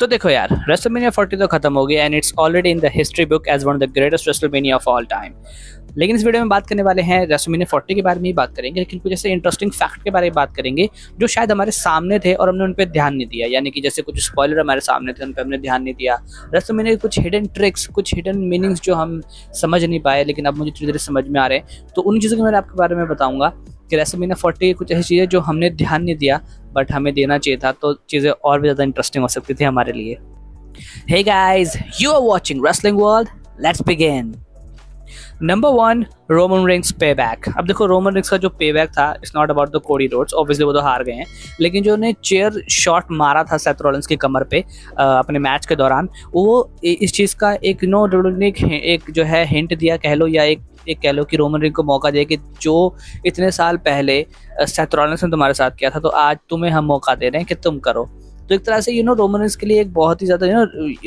तो देखो यार, रेसलमेनिया 40 तो खत्म हो गया and it's already in the history book as one of the greatest WrestleMania of all time. लेकिन इस वीडियो में बात करने वाले हैं रेसलमेनिया 40 के बारे में ही बात करेंगे, लेकिन कुछ ऐसे इंटरेस्टिंग फैक्ट के बारे में बात करेंगे जो शायद हमारे सामने थे और हमने उन पर ध्यान नहीं दिया। यानी कि जैसे कुछ स्पॉइलर हमारे सामने थे, उन पर हमने ध्यान नहीं दिया। रेसलमेनिया के कुछ हिडन ट्रिक्स, कुछ हिडन मीनिंग्स जो हम समझ नहीं पाए, लेकिन अब मुझे धीरे धीरे समझ में आ रहे हैं। तो उन चीज़ों के मैं आपके बारे में बताऊंगा कि रेसलमेनिया 40 कुछ ऐसी चीज़ें जो हमने ध्यान नहीं दिया बट हमें देना चाहिए था, तो चीज़ें और भी ज़्यादा इंटरेस्टिंग हो सकती थी हमारे लिए। Hey guys, you are watching Wrestling World. Let's begin. Number 1, Roman rings payback. अब देखो, रोमन रिंग्स का जो पेबैक था, it's not about the Cody Rhodes, obviously वो तो हार गए हैं, लेकिन जो उन्हें चेयर शॉट मारा था सेथ रॉलिंस की कमर पे अपने मैच के दौरान, वो इस चीज़ का एक एक जो है हिंट दिया कह लो, या एक कह लो कि रोमन रिंग को मौका दिया कि जो इतने साल पहले सेथ रॉलिंस ने तुम्हारे साथ किया था, तो आज तुम्हें हम मौका दे रहे हैं कि तुम करो। तो एक तरह से रोमन रिंग्स के लिए एक बहुत ही ज़्यादा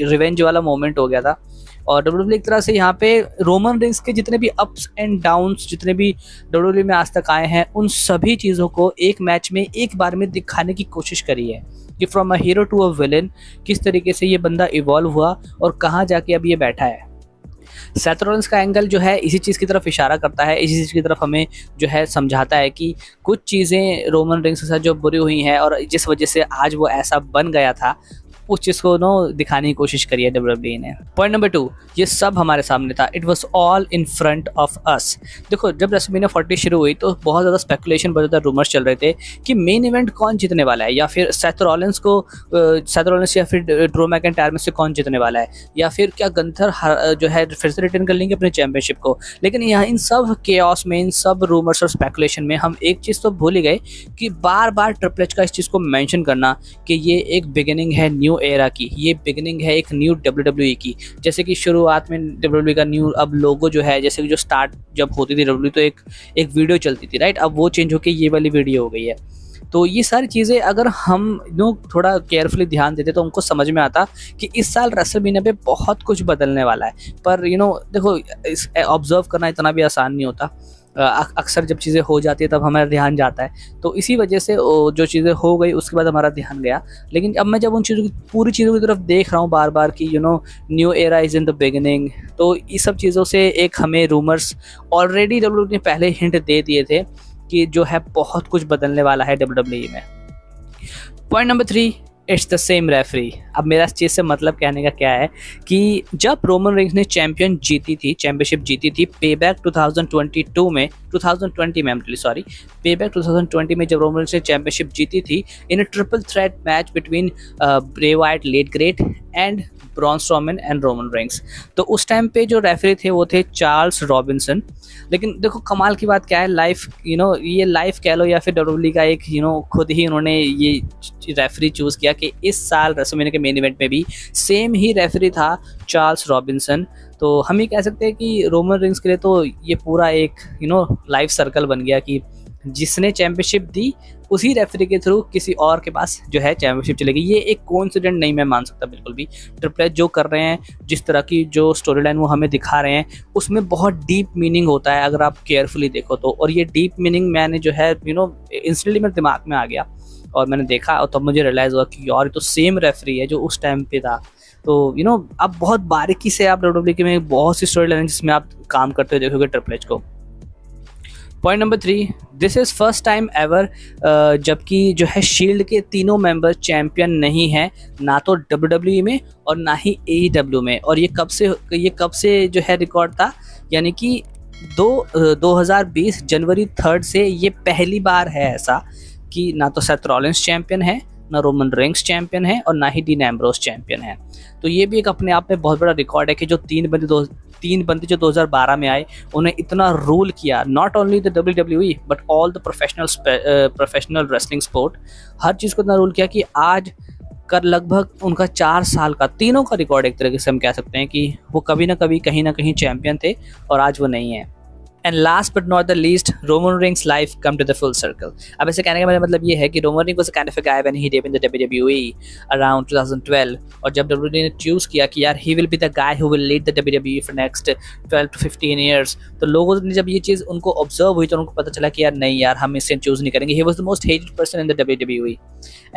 रिवेंज वाला मोमेंट हो गया था। और डब्ल्यूडब्ल्यू एक तरह से यहाँ पे रोमन रिंग्स के जितने भी अप्स एंड डाउन्स जितने भी डब्ल्यूडब्ल्यू में आज तक आए हैं, उन सभी चीज़ों को एक मैच में एक बार में दिखाने की कोशिश करी है कि from a hero to a villain किस तरीके से ये बंदा इवॉल्व हुआ और कहाँ जाके अब ये बैठा है। सेथ रॉलिंस का एंगल जो है इसी चीज़ की तरफ इशारा करता है, इसी चीज़ की तरफ हमें जो है समझाता है कि कुछ चीज़ें रोमन रिंग्स के साथ जो बुरी हुई हैं और जिस वजह से आज वो ऐसा बन गया था, उस चीज़ को दिखाने की कोशिश करी है डब्ल्यूडब्ल्यू ने। पॉइंट नंबर 2, ये सब हमारे सामने था, it was all in front of us. देखो, जब रेसलमेनिया 40 शुरू हुई तो बहुत ज़्यादा स्पेकुलेशन, बहुत ज़्यादा रूमर्स चल रहे थे कि मेन इवेंट कौन जीतने वाला है, या फिर सेथ रॉलिंस या फिर ड्रू मैकिंटायर में से कौन जीतने वाला है, या फिर क्या गंथर जो है फिर से रिटर्न कर लेंगे अपने चैंपियनशिप को। लेकिन यहाँ इन सब केओस में, इन सब रूमर्स और स्पेकुलेशन में हम एक चीज़ तो भूल ही गए कि बार बार ट्रिपल एच का इस चीज़ को मेंशन करना कि ये एक बिगिनिंग है न्यू एरा की, ये बिगिनिंग है एक न्यू डब्ल्यूडब्ल्यूई की। जैसे कि शुरुआत में डब्ल्यूडब्ल्यूई का न्यू अब लोगो जो है, जैसे कि जो स्टार्ट जब होती थी डब्ल्यूडब्ल्यूई तो एक वीडियो चलती थी, राइट, अब वो चेंज होकर ये वाली वीडियो हो गई है। तो ये सारी चीज़ें अगर हम थोड़ा केयरफुली ध्यान देते तो हमको समझ में आता कि इस साल रेसलमेनिया पे बहुत कुछ बदलने वाला है। पर देखो, ऑब्जर्व करना इतना भी आसान नहीं होता। अक्सर जब चीज़ें हो जाती है तब हमारा ध्यान जाता है, तो इसी वजह से जो चीज़ें हो गई उसके बाद हमारा ध्यान गया। लेकिन अब मैं जब उन चीज़ों की पूरी चीज़ों की तरफ देख रहा हूँ बार बार कि new era is in the beginning, तो इस सब चीज़ों से एक हमें रूमर्स ऑलरेडी डब्ल्यूडब्ल्यू ने पहले हिंट दे दिए थे कि जो है बहुत कुछ बदलने वाला है डब्ल्यूडब्ल्यू में। Point number 3, it's the same referee. अब मेरा इस चीज़ से मतलब कहने का क्या है कि जब रोमन रिंग्स ने चैंपियनशिप जीती थी पेबैक 2020 में पेबैक 2020 में जब रोमन रिंग्स ने चैंपियनशिप जीती थी in a triple threat match between Bray Wyatt late great and Braun Strowman and Roman Reigns. तो उस टाइम पे जो रेफरी थे वो थे चार्ल्स रॉबिन्सन। लेकिन देखो, कमाल की बात क्या है, ये लाइफ कह लो या फिर डब्ल्यूडब्ल्यू का एक खुद ही उन्होंने ये रेफरी चूज़ किया कि इस साल रेसलमेनिया के मेन इवेंट में भी सेम ही रेफरी था, चार्ल्स रॉबिन्सन। तो हम ये कह सकते हैं कि रोमन रिंग्स के लिए तो ये पूरा एक लाइफ सर्कल बन गया कि जिसने चैंपियनशिप दी उसी रेफरी के थ्रू किसी और के पास जो है चैंपियनशिप चलेगी। ये एक कोइंसिडेंट नहीं मैं मान सकता बिल्कुल भी। ट्रिपल एच जो कर रहे हैं, जिस तरह की जो स्टोरी लाइन वो हमें दिखा रहे हैं, उसमें बहुत डीप मीनिंग होता है अगर आप केयरफुली देखो तो। और ये डीप मीनिंग मैंने जो है इंस्टेंटली मेरे दिमाग में आ गया और मैंने देखा और तब मुझे रियलाइज़ हुआ कि यार ये तो सेम रेफरी है जो उस टाइम पे था। तो अब बहुत बारीकी से आप डब्ल्यूडब्ल्यू में बहुत सी स्टोरी लाइन जिसमें आप काम करते हुए देखोगे ट्रिपल एच को। Point number 3, this is first time ever जबकि जो है शील्ड के तीनों मेंबर चैंपियन नहीं हैं, ना तो डब्ल्यूडब्ल्यूई में और ना ही एईडब्ल्यू में। और ये कब से जो है रिकॉर्ड था, यानी कि 2020 जनवरी 3 से ये पहली बार है ऐसा कि ना तो सेथ रॉलिंस चैंपियन है, ना रोमन रिंग्स चैंपियन है और ना ही डीन एम्ब्रोस चैंपियन है। तो ये भी एक अपने आप में बहुत बड़ा रिकॉर्ड है कि जो तीन बंदे जो 2012 में आए, उन्हें इतना रूल किया, not only the WWE but all the professional wrestling sport, हर चीज़ को इतना रूल किया कि आज कर लगभग उनका 4 साल का तीनों का रिकॉर्ड एक तरीके से हम कह सकते हैं कि वो कभी ना कभी कहीं ना कहीं चैंपियन थे और आज वो नहीं है। And last but not the least, Roman Reigns life come to the full circle. अब ऐसे कहने का मेरा मतलब ये है कि रोमन रिंग was a kind of a guy when he debuted in the WWE around 2012, और जब WWE ने चूज किया कि यार he will be the guy who will lead the WWE for next 12 to 15 years, तो लोगों ने जब ये चीज़ उनको ऑब्जर्व हुई तो उनको पता चला कि यार नहीं यार, हम इससे चूज नहीं करेंगे। He was the most hated person in the WWE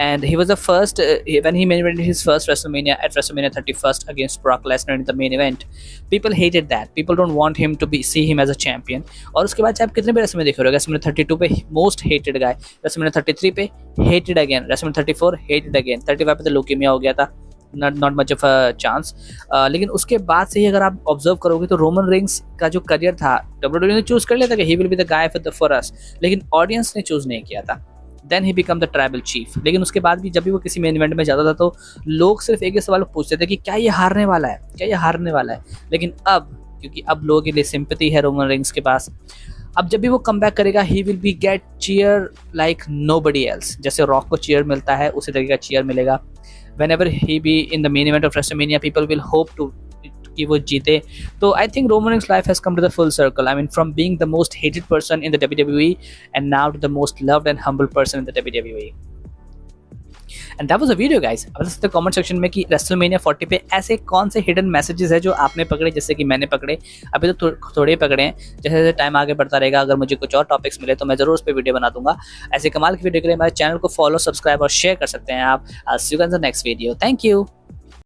and he was the first when he main evented his first WrestleMania at WrestleMania 31st against Brock Lesnar in the main event. People hated that. People don't want him to see him as a champion. और उसके बाद आप कितने भी WrestleMania देख रहे हो, WrestleMania 32 पे most hated guy, WrestleMania 33 पे hated again, WrestleMania 34 hated again, 35 पे तो leukemia हो गया था, not much of a chance. लेकिन उसके बाद से ही अगर आप ऑब्जर्व करोगे तो रोमन रिंग्स का जो करियर था WWE ने चूज कर लिया था कि he will be the guy for us, लेकिन ऑडियंस ने चूज नहीं किया था। Then he become the tribal chief. लेकिन उसके बाद भी जब भी वो किसी मेन इवेंट में जाता था तो लोग सिर्फ एक ही सवाल पूछते थे कि क्या ये हारने वाला है, क्या ये हारने वाला है। लेकिन अब क्योंकि अब लोगों के लिए सिंपैथी है रोमन रिंग्स के पास, अब जब भी वो कम बैक करेगा he will be get cheer like nobody else. जैसे रॉक को चीयर मिलता है उसी तरीके का चीयर मिलेगा। whenever he be in the main event of WrestleMania, people will hope to कि वो जीते। तो I think Roman Reigns life has come to the full circle. I mean from being the most hated person in the WWE and now to the most loved and humble person in the WWE. And that was a video guys। अब बता comment section में कि WrestleMania 40 पे ऐसे कौन से hidden messages है जो आपने पकड़े, जैसे कि मैंने पकड़े। अभी तो थोड़े ही पकड़े हैं, जैसे जैसे टाइम आगे बढ़ता रहेगा अगर मुझे कुछ और टॉपिक्स मिले तो मैं जरूर उस पर वीडियो बना दूंगा। ऐसे कमाल की वीडियो के लिए हमारे चैनल को फॉलो, सब्सक्राइब और शेयर कर सकते हैं आप। I'll see you guys in the next video. Thank you.